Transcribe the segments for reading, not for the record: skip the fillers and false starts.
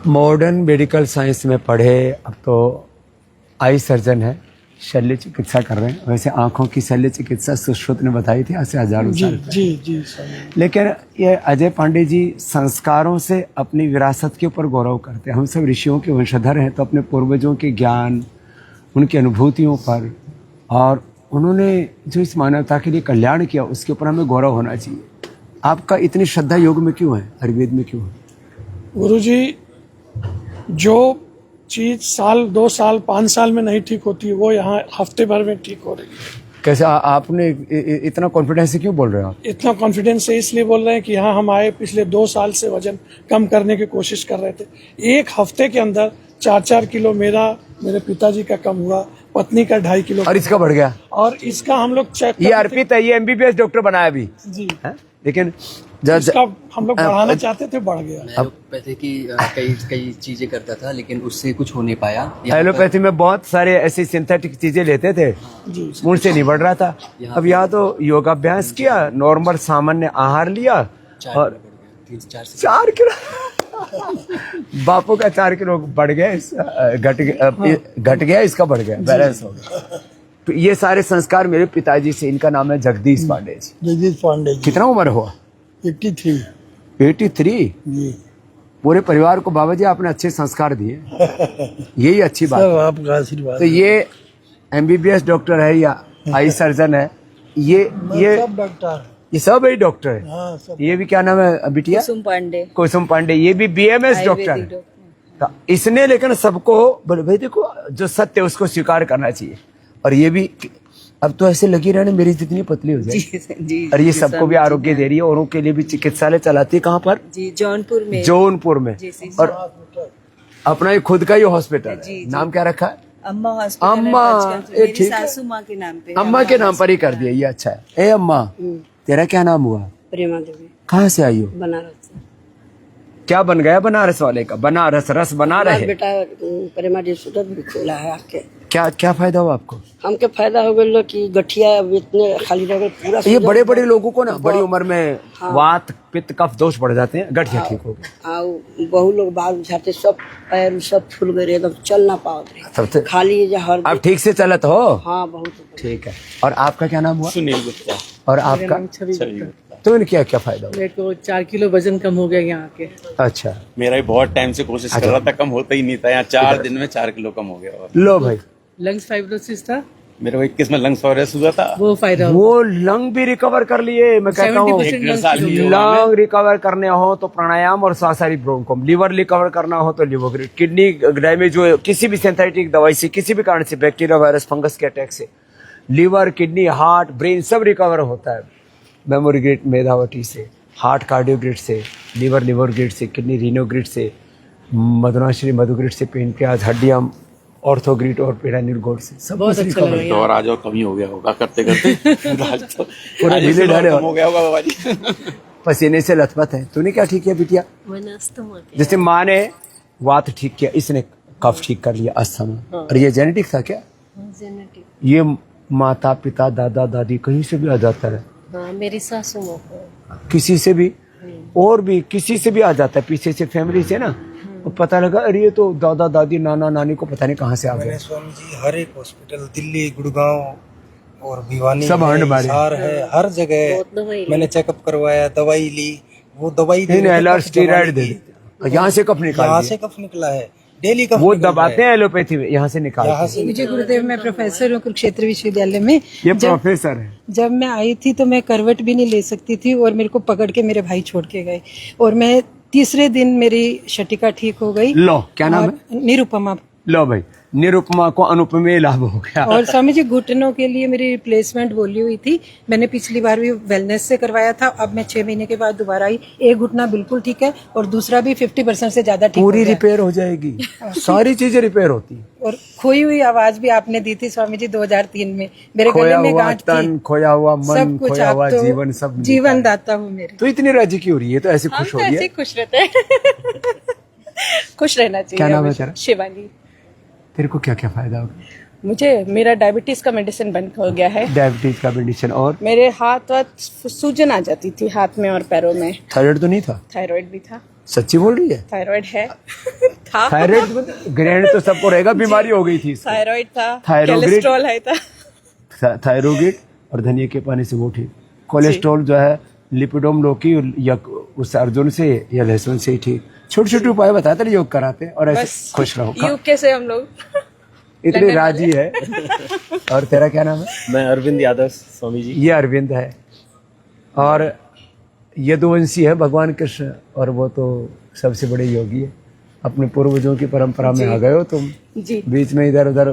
Modern medical science में पढ़े, अब तो आई सर्जन है, शल्य चिकित्सा कर रहे हैं। वैसे आंखों की शल्य चिकित्सा सुश्रुत ने बताई थी आज से हजारों साल पहले। जी लेकिन ये अजय पांडे जी संस्कारों से अपनी विरासत के ऊपर गौरव करते हैं। हम सब ऋषियों के वंशधर हैं, तो अपने पूर्वजों के ज्ञान, उनकी अनुभूतियों पर और उन्होंने जो इस मानवता के लिए कल्याण किया उसके ऊपर हमें गौरव होना चाहिए। आपका इतनी श्रद्धा योग में क्यों है, आयुर्वेद में क्यों है? गुरुजी, जो चीज साल 2 साल 5 साल में नहीं ठीक होती वो यहाँ हफ्ते भर में ठीक हो रही है। कैसे आपने इतना कॉन्फिडेंस से क्यों बोल रहे हो आप? इतना कॉन्फिडेंस से इसलिए बोल रहे हैं कि यहाँ हम आए, पिछले 2 साल से वजन कम करने की कोशिश कर रहे थे। 1 हफ्ते के अंदर 4-4 किलो मेरे पिताजी का कम हुआ, पत्नी का 2.5 किलो, और इसका बढ़ गया। और इसका हम लोग चेक, ये अर्पित है, ये एमबीबीएस डॉक्टर बनाया अभी जी है? लेकिन इसका हम लोग बढ़ाना चाहते थे, बढ़ गया। एलोपैथी की कई चीजें करता था, लेकिन उससे कुछ हो नहीं पाया। एलोपैथी में बहुत सारे ऐसी सिंथेटिक चीजें लेते थे, उनसे नहीं बढ़ रहा था। अब यहाँ तो योगाभ्यास किया, नॉर्मल सामान्य आहार लिया और 4 किलो बापू का 4 किलो बढ़ गया, घट गया, इसका बढ़ गया, बैलेंस हो गया। तो ये सारे संस्कार मेरे पिताजी से, इनका नाम है जगदीश पांडे जी। जगदीश पांडे जी। कितना उम्र हुआ? 83 जी। पूरे परिवार को बाबा जी आपने अच्छे संस्कार दिए, यही अच्छी बात सब है। आपका आशीर्वाद। तो ये एमबीबीएस डॉक्टर है या आई सर्जन है? ये सब डॉक्टर, ये सब ही डॉक्टर है। हाँ सब। ये भी क्या नाम है बिटिया? कुसुम पांडे, ये भी बीएमएस डॉक्टर है। तो इसने लेकिन सबको बोले भाई देखो जो सत्य है उसको स्वीकार करना चाहिए। और ये भी अब तो ऐसे लगी रहने मेरी जितनी पतली हो जाए जी, और ये सबको भी आरोग्य दे रही है, औरों के लिए भी चिकित्सालय चलाती है। कहाँ पर? जी, जौनपुर में और अपना ये खुद का ही हॉस्पिटल है। नाम क्या रखा है? अम्मा हॉस्पिटल। अम्मा, मेरी सासू माँ के नाम पे। अम्मा के नाम पर ही कर दिया, ये अच्छा है। ए अम्मा, तेरा क्या नाम हुआ? प्रेमा देवी। कहाँ से आई हो? बनारस से। क्या बन गया बनारस वाले का? बनारस रस बना रहे। बेटा प्रेमा डिस्ट्रीब्यूटर भी खोला है आके। क्या फायदा हुआ आपको? हमके फायदा हो गया कि गठिया इतने खाली रह गए पूरा। ये बड़े लोगों को ना बड़ी उम्र में वात पित्त कफ दोष बढ़ जाते हैं, गठिया ठीक हो गया। बहु लोग बाल उठाते, सब पैर सब फूल गए, एकदम चल ना पाओ सबसे खाली हर। आप ठीक से चलत हो? हाँ बहुत ठीक है। और आपका क्या नाम हुआ? सुनील गुप्ता। और आपका? तो इनका क्या फायदा हुआ? मेरे को 4 किलो वजन कम हो गया यहाँ के। अच्छा, मेरा भी बहुत टाइम से कोशिश कर रहा था, कम होता ही नहीं था। यहाँ 4 दिन में 4 किलो कम हो गया। लो भाई, लंग्स फाइब्रोसिस था मेरे को 21 में लंग्स फाइब्रोसिस हुआ था, वो फायदा वो लंग भी रिकवर कर लिए। मैं कहता हूँ 70% लंग्स लंग रिकवर करने हो तो प्राणायाम और सांसारी ब्रोंकोम, लिवर रिकवर करना हो तो लिवोग्रिड, किडनी डैमेज जो किसी भी सिंथेटिक दवाई से, किसी भी कारण से, बैक्टीरिया वायरस फंगस के अटैक से, लिवर किडनी हार्ट ब्रेन सब रिकवर होता है। मेमोरी ग्रिड मेधावटी से, हार्ट कार्डियोग्रिड से, लिवर ग्रिड से, किडनी रीनोग्रिड से, मधुनाश्री मधुग्रिड से, पेनक्रियाज हड्डियां ऑर्थोग्रिड और पेरानिल गोड से सब बहुत अच्छा लगा। तो और आज और कमी हो गया होगा करते करते आज तो पूरे ढीले ढाले हो गया होगा बाबा जी। पसीने से लथपथ है। तूने क्या ठीक किया बिटिया? जैसे माँ ने वात ठीक किया, इसने कफ ठीक कर लिया, अस्थमा। और ये जेनेटिक था क्या? ये माता पिता दादा दादी कहीं से भी आ जाता है? मेरी सासू माँ किसी से भी, और भी किसी से भी आ जाता है, पीछे से फैमिली से ना। तो पता लगा अरे ये तो दादा दादी नाना नानी को पता नहीं कहाँ से आ गए। मैंने स्वामी जी हर एक हॉस्पिटल, दिल्ली, गुड़गांव और भिवानी सब हिसार है, हर जगह मैंने चेकअप करवाया, दवाई ली। वो दवाई स्टीरॉइड दे देते, यहाँ से कफ निकाल, यहाँ से कफ निकला है, डेली कफ वो दबाते हैं एलोपैथी में, यहाँ से निकालते हैं। मुझे गुरुदेव, मैं प्रोफेसर हूँ कुरुक्षेत्र विश्वविद्यालय में। ये प्रोफेसर है। जब मैं आई थी तो मैं करवट भी नहीं ले सकती थी, और मेरे को पकड़ के मेरे भाई छोड़ के गए, और मैं तीसरे दिन मेरी शटिका ठीक हो गई। लो, क्या नाम है? निरुपमा। लो भाई, निरुपमा को अनुपमेय लाभ हो गया। और स्वामी जी घुटनों के लिए मेरी रिप्लेसमेंट बोली हुई थी, मैंने पिछली बार भी वेलनेस से करवाया था। अब मैं 6 महीने के बाद दोबारा आई, एक घुटना बिल्कुल ठीक है और दूसरा भी 50% से ज्यादा ठीक पूरी रिपेयर हो जाएगी, सारी चीजें रिपेयर होती है। और खोई हुई आवाज भी आपने दी थी स्वामी जी 2003 में, मेरे गले खोया में हुआ गांठ तन, थी, खोया हुआ मन, सब कुछ। खोया हुआ आप तो जीवन, सब जीवन दाता हूँ मेरे। तो इतनी राजी क्यों हो रही है? तो ऐसे खुश हो रही है? खुश रहते हैं। खुश रहना चाहिए। क्या नाम है तेरा? शिवानी। तेरे को क्या क्या फायदा होगा? मुझे मेरा डायबिटीज का मेडिसिन बंद हो गया है। डायबिटीज का मेडिसिन, और मेरे हाथ सूजन आ जाती थी हाथ में और पैरों में। थायराइड तो नहीं था? थायराइड भी था। सच्ची बोल रही है? थायराइड है। था थायराइड ग्रैंड तो सबको रहेगा, बीमारी हो गई थी इसको। थायराइड था, थायरोग्रिड। कोलेस्ट्रॉल है था। थायरोइड और धनिया के पानी से वो ठीक। कोलेस्ट्रॉल जो है लिपिडोम लोकी या उस अर्जुन से या लहसुन से ही ठीक। छोटे छोटे उपाय बताते हैं, योग कराते हैं और ऐसे खुश रहो। यूके से हम लोग इतनी राजी है। और तेरा क्या नाम है? मैं अरविंद यादव स्वामी जी। ये अरविंद है और यदुवंशी है भगवान कृष्ण, और वो तो सबसे बड़े योगी है। अपने पूर्वजों की परंपरा में आ गए हो तुम। जी। बीच में इधर उधर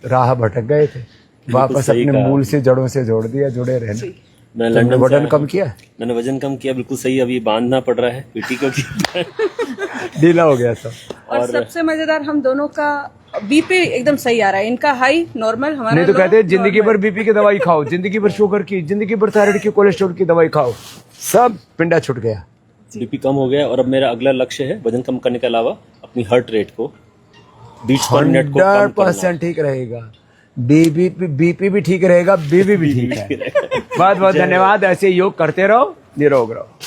राह भटक गए थे, वापस सही अपने कहा। मूल से जड़ों से जोड़ दिया, जुड़े रहना। मैं तुमने लंदन से वजन आया कम हूँ। किया? मैंने वजन कम किया, बिल्कुल सही। अभी बांधना पड़ रहा है पीटी को ढीला हो गया सब। और सबसे मजेदार हम दोनों का बीपी एकदम सही आ रहा है। इनका हाई नॉर्मल, हमारा नहीं तो low, कहते हैं जिंदगी normal। भर बीपी की दवाई खाओ, जिंदगी भर शुगर की, जिंदगी भर थायराइड की, कोलेस्ट्रॉल की दवाई खाओ, सब पिंडा छूट गया। बीपी कम हो गया और अब मेरा अगला लक्ष्य है वजन कम करने के अलावा अपनी हार्ट रेट को, बीट्स पर मिनट को कम 100% ठीक रहेगा। बीपी भी ठीक रहेगा, बीबी भी ठीक है। बहुत बहुत धन्यवाद। ऐसे योग करते रहो, निरोग रहो।